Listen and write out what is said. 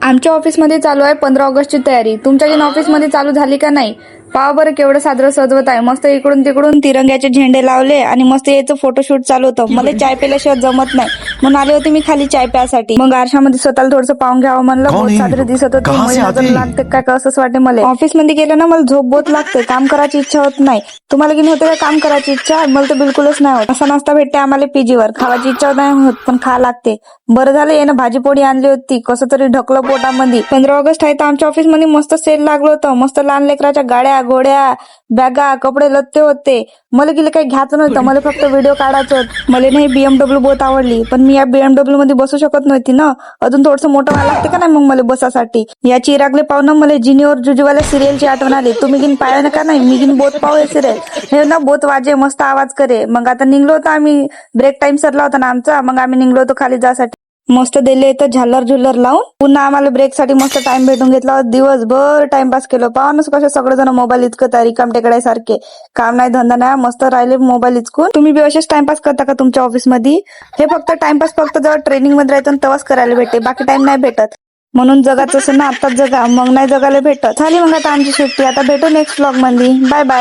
आमच्या ऑफिसमध्ये चालू आहे 15 ऑगस्टची तयारी. तुमच्या ऑफिसमध्ये चालू झाली का नाही? पहा बरं केवढं साजरं सजवत आहे. मस्त इकडून तिकडून तिरंग्याचे झेंडे लावले आणि मस्त याचं फोटोशूट चालू होतं. मला चाय प्यायल्याशिवाय जमत नाही म्हणून आले होते मी खाली चाय प्यासाठी. मग आरशामध्ये स्वतःला थोडंसं पाहून घ्यावं म्हणलं. बहुत साजरे दिसत होते. माझी नजर लागते काय असंच वाटते मला. ऑफिसमध्ये गेलं ना मला झोप बहुत लागते. काम करायची इच्छा होत नाही. तुम्हाला की होते का काम करायची इच्छा? मला तर बिलकुलच नाही होत. असा नाश्ता भेटते आम्हाला पीजीवर. खावायची इच्छा नाही होत पण खा लागते. बरं झालं यानं भाजी पोळी आणली होती. कसं तरी ढकलं पोटामध्ये. 15 ऑगस्ट आहे तर आमच्या ऑफिसमध्ये मस्त सेल लागलं होतं. मस्त लहान लेकराच्या गाड्या घोड्या बॅगा कपडे लत्ते होते. मला गेले काही घ्यायचं नव्हतं. मला फक्त व्हिडिओ काढायचं होतं. मला नाही BMW बहुत आवडली पण मी या BMW मध्ये बसू शकत नव्हती ना. अजून थोडंसं मोठं व्हायला लागते का नाही मग मला बसासाठी. या चिरागले पाहून मला जिनीवर जुजूवाल्या सिरियलची आठवण आली. तुम्ही गिन पाहिलं का नाही? मी गिन बहुत पाहू सिरियल. हे ना बहुत वाजे मस्त आवाज करे. मग आता निघलो होतो आम्ही. ब्रेक टाइम सरला होता ना आमचा. मग आम्ही निघलो होतो खाली जासाठी. मस्त दिले इथं झालर झुलर लावून. पुन्हा आम्हाला ब्रेक साठी मस्त टाइम भेटून घेतला. दिवसभर टाइमपास केलं. पाहूनच कसे सगळेजण मोबाईल इतकं रिकाम टेकड्यासारखे. काम नाही धंदा नाही मस्त राहिले मोबाईल इचकून. तुम्ही बी असेच टाइमपास करता का तुमच्या ऑफिसमध्ये? हे फक्त टाइमपास फक्त जेव्हा ट्रेनिंग मध्ये राहतो तेव्हाच करायला भेटते. बाकी टाइम नाही भेटत. म्हणून जगाचं असं ना आताच जगा मग नाही जगायला भेटत. झाली मग आता आमची सुट्टी. आता भेटू नेक्स्ट व्लॉग मध्ये. Bye bye.